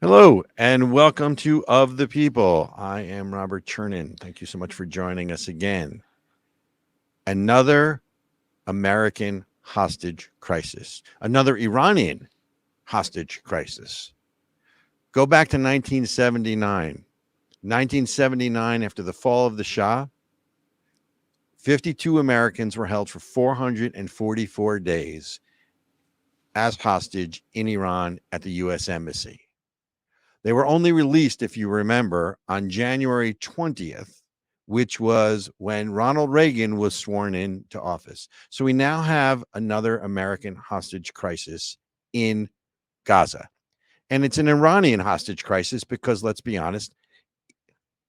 Hello and welcome to Of the People. I am Robert Chernin. Thank you so much for joining us again. Another American hostage crisis, another Iranian hostage crisis. Go back to 1979. 1979, after the fall of the Shah, 52 Americans were held for 444 days as hostage in Iran at the U.S. Embassy. They were only released, if you remember, on January 20th, which was when Ronald Reagan was sworn into office. So we now have another American hostage crisis in Gaza. And it's an Iranian hostage crisis because, let's be honest,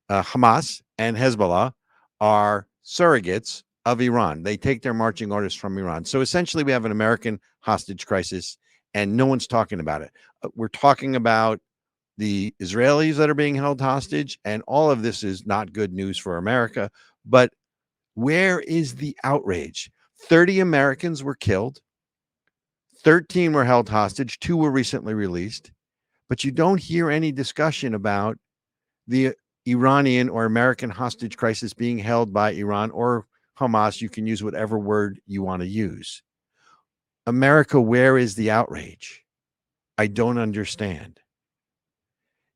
Hamas and Hezbollah are surrogates of Iran. They take their marching orders from Iran. So essentially, we have an American hostage crisis, and no one's talking about it. We're talking about the Israelis that are being held hostage, and all of this is not good news for America. But where is the outrage? 30 Americans were killed, 13 were held hostage, 2 were recently released, but you don't hear any discussion about the Iranian or American hostage crisis being held by Iran or Hamas. You can use whatever word you want to use. America, where is the outrage? I don't understand.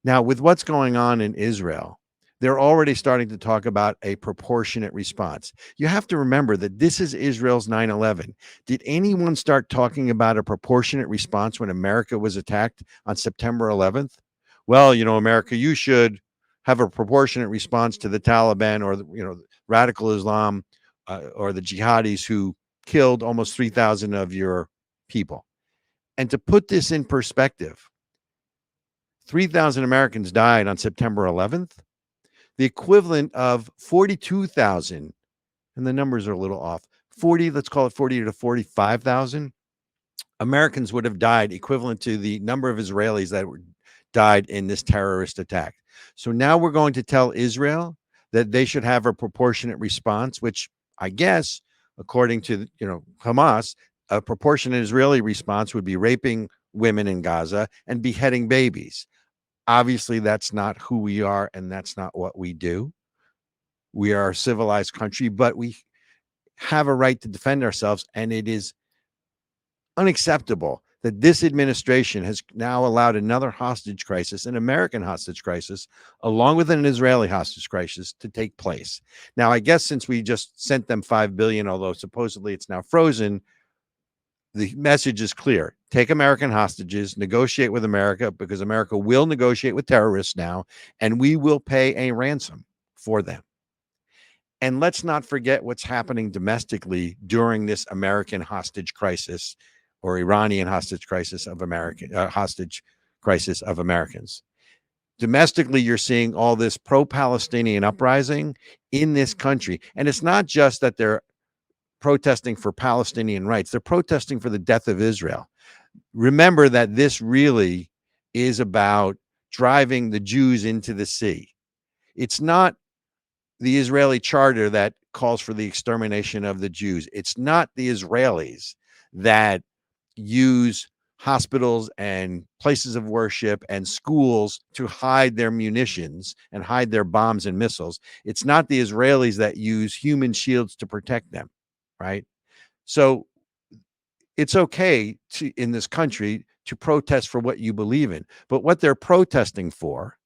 Now, with what's going on in Israel, they're already starting to talk about a proportionate response. You have to remember that this is Israel's 9/11. Did anyone start talking about a proportionate response when America was attacked on September 11th? Well, America, you should have a proportionate response to the Taliban or radical Islam or the jihadis who killed almost 3,000 of your people. And to put this in perspective, 3,000 Americans died on September 11th, the equivalent of 42,000, and the numbers are a little off, let's call it 40 to 45,000 Americans would have died, equivalent to the number of Israelis that died in this terrorist attack. So now we're going to tell Israel that they should have a proportionate response, which I guess, according to Hamas, a proportionate Israeli response would be raping women in Gaza and beheading babies. Obviously, that's not who we are, and that's not what we do. We are a civilized country, but we have a right to defend ourselves, and it is unacceptable that this administration has now allowed another hostage crisis, an American hostage crisis, along with an Israeli hostage crisis, to take place. Now, I guess since we just sent them $5 billion, although supposedly it's now frozen, the message is clear. Take American hostages, negotiate with America, because America will negotiate with terrorists now, and we will pay a ransom for them. And let's not forget what's happening domestically during this American hostage crisis or Iranian hostage crisis of Americans. Domestically, you're seeing all this pro-Palestinian uprising in this country. And it's not just that they're protesting for Palestinian rights. They're protesting for the death of Israel. Remember that this really is about driving the Jews into the sea. It's not the Israeli charter that calls for the extermination of the Jews. It's not the Israelis that use hospitals and places of worship and schools to hide their munitions and hide their bombs and missiles. It's not the Israelis that use human shields to protect them. Right. So it's okay in this country to protest for what you believe in. But what they're protesting for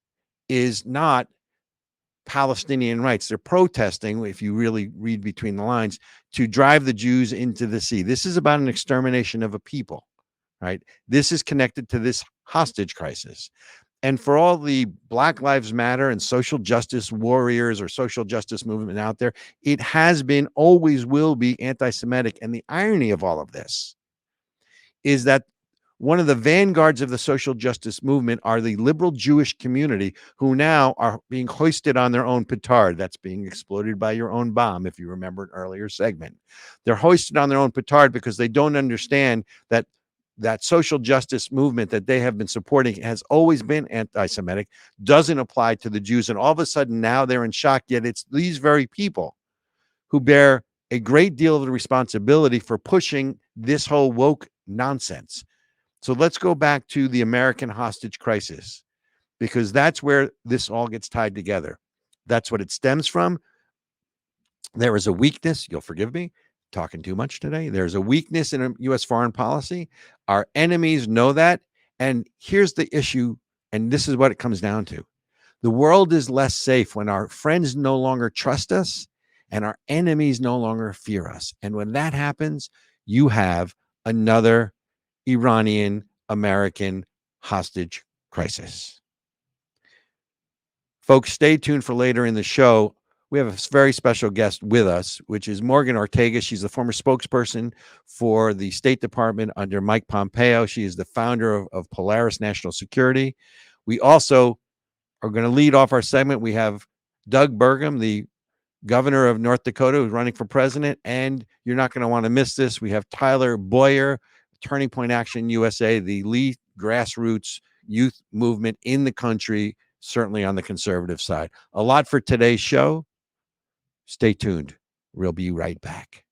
is not Palestinian rights. They're protesting, if you really read between the lines, to drive the Jews into the sea. This is about an extermination of a people. Right. This is connected to this hostage crisis. And for all the Black Lives Matter and social justice warriors or social justice movement out there, it has been, always will be anti-Semitic. And the irony of all of this is that one of the vanguards of the social justice movement are the liberal Jewish community, who now are being hoisted on their own petard. That's being exploded by your own bomb, if you remember an earlier segment. They're hoisted on their own petard because they don't understand that social justice movement that they have been supporting has always been anti-Semitic, doesn't apply to the Jews. And all of a sudden now they're in shock, yet it's these very people who bear a great deal of the responsibility for pushing this whole woke nonsense. So let's go back to the American hostage crisis. because that's where this all gets tied together. That's what it stems from. There is a weakness, you'll forgive me, talking too much today. There's a weakness in U.S. foreign policy. Our enemies know that. And here's the issue, and this is what it comes down to. The world is less safe when our friends no longer trust us and our enemies no longer fear us. And when that happens, you have another Iranian American hostage crisis. Folks, stay tuned for later in the show. We have a very special guest with us, which is Morgan Ortega. She's the former spokesperson for the State Department under Mike Pompeo. She is the founder of Polaris National Security. We also are going to lead off our segment. We have Doug Burgum, the governor of North Dakota, who's running for president, and you're not going to want to miss this. We have Tyler Boyer, Turning Point Action USA, the lead grassroots youth movement in the country, certainly on the conservative side. A lot for today's show. Stay tuned. We'll be right back.